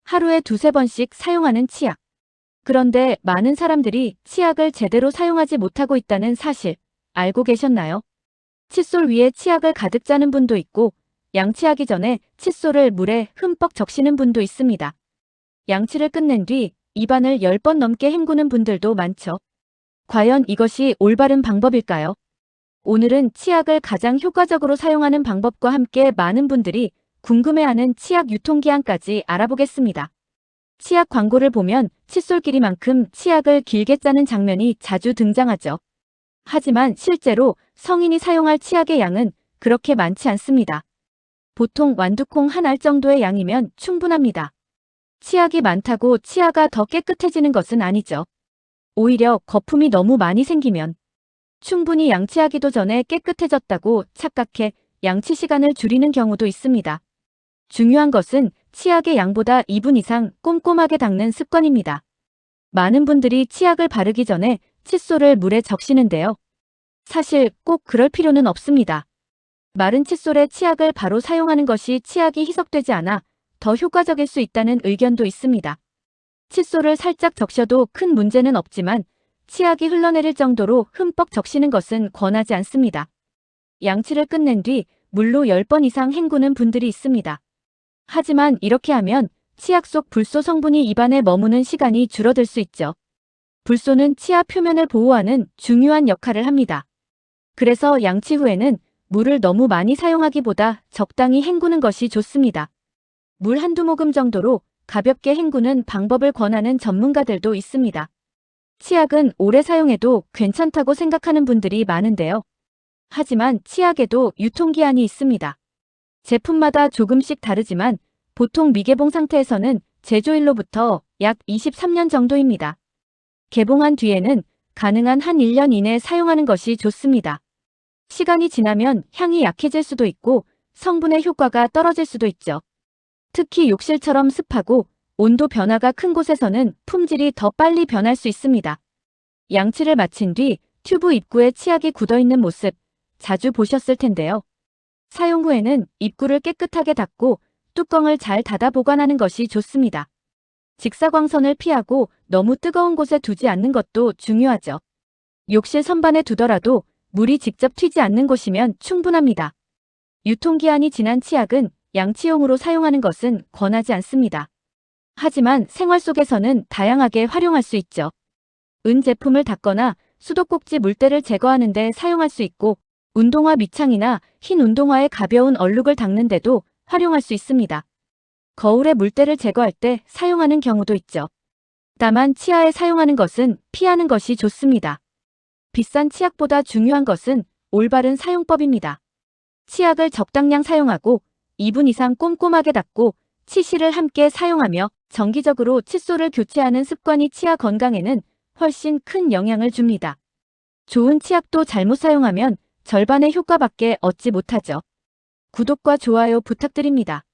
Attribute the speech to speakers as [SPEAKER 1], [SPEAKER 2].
[SPEAKER 1] 하루에 두세 번씩 사용하는 치약. 그런데 많은 사람들이 치약을 제대로 사용하지 못하고 있다는 사실 알고 계셨나요? 칫솔 위에 치약을 가득 짜는 분도 있고 양치하기 전에 칫솔을 물에 흠뻑 적시는 분도 있습니다. 양치를 끝낸 뒤 입안을 10번 넘게 헹구는 분들도 많죠. 과연 이것이 올바른 방법일까요? 오늘은 치약을 가장 효과적으로 사용하는 방법과 함께 많은 분들이 궁금해하는 치약 유통기한까지 알아보겠습니다. 치약 광고를 보면 칫솔 길이만큼 치약을 길게 짜는 장면이 자주 등장하죠. 하지만 실제로 성인이 사용할 치약의 양은 그렇게 많지 않습니다. 보통 완두콩 한 알 정도의 양이면 충분합니다. 치약이 많다고 치아가 더 깨끗해지는 것은 아니죠. 오히려 거품이 너무 많이 생기면 충분히 양치하기도 전에 깨끗해졌다고 착각해 양치 시간을 줄이는 경우도 있습니다. 중요한 것은 치약의 양보다 2분 이상 꼼꼼하게 닦는 습관입니다. 많은 분들이 치약을 바르기 전에 칫솔을 물에 적시는데요. 사실 꼭 그럴 필요는 없습니다. 마른 칫솔에 치약을 바로 사용하는 것이 치약이 희석되지 않아 더 효과적일 수 있다는 의견도 있습니다. 칫솔을 살짝 적셔도 큰 문제는 없지만 치약이 흘러내릴 정도로 흠뻑 적시는 것은 권하지 않습니다. 양치를 끝낸 뒤 물로 10번 이상 헹구는 분들이 있습니다. 하지만 이렇게 하면 치약 속 불소 성분이 입안에 머무는 시간이 줄어들 수 있죠. 불소는 치아 표면을 보호하는 중요한 역할을 합니다. 그래서 양치 후에는 물을 너무 많이 사용하기보다 적당히 헹구는 것이 좋습니다. 물 한두 모금 정도로 가볍게 헹구는 방법을 권하는 전문가들도 있습니다. 치약은 오래 사용해도 괜찮다고 생각하는 분들이 많은데요. 하지만 치약에도 유통기한이 있습니다. 제품마다 조금씩 다르지만 보통 미개봉 상태에서는 제조일로부터 약 23년 정도입니다. 개봉한 뒤에는 가능한 한 1년 이내 사용하는 것이 좋습니다. 시간이 지나면 향이 약해질 수도 있고 성분의 효과가 떨어질 수도 있죠. 특히 욕실처럼 습하고 온도 변화가 큰 곳에서는 품질이 더 빨리 변할 수 있습니다. 양치를 마친 뒤 튜브 입구에 치약이 굳어있는 모습 자주 보셨을 텐데요. 사용 후에는 입구를 깨끗하게 닦고 뚜껑을 잘 닫아 보관하는 것이 좋습니다. 직사광선을 피하고 너무 뜨거운 곳에 두지 않는 것도 중요하죠. 욕실 선반에 두더라도 물이 직접 튀지 않는 곳이면 충분합니다. 유통기한이 지난 치약은 양치용으로 사용하는 것은 권하지 않습니다. 하지만 생활 속에서는 다양하게 활용할 수 있죠. 은 제품을 닦거나 수도꼭지 물때를 제거하는 데 사용할 수 있고 운동화 밑창이나 흰 운동화의 가벼운 얼룩을 닦는 데도 활용할 수 있습니다. 거울에 물때를 제거할 때 사용하는 경우도 있죠. 다만 치아에 사용하는 것은 피하는 것이 좋습니다. 비싼 치약보다 중요한 것은 올바른 사용법입니다. 치약을 적당량 사용하고 2분 이상 꼼꼼하게 닦고 치실을 함께 사용하며 정기적으로 칫솔을 교체하는 습관이 치아 건강에는 훨씬 큰 영향을 줍니다. 좋은 치약도 잘못 사용하면 절반의 효과밖에 얻지 못하죠. 구독과 좋아요 부탁드립니다.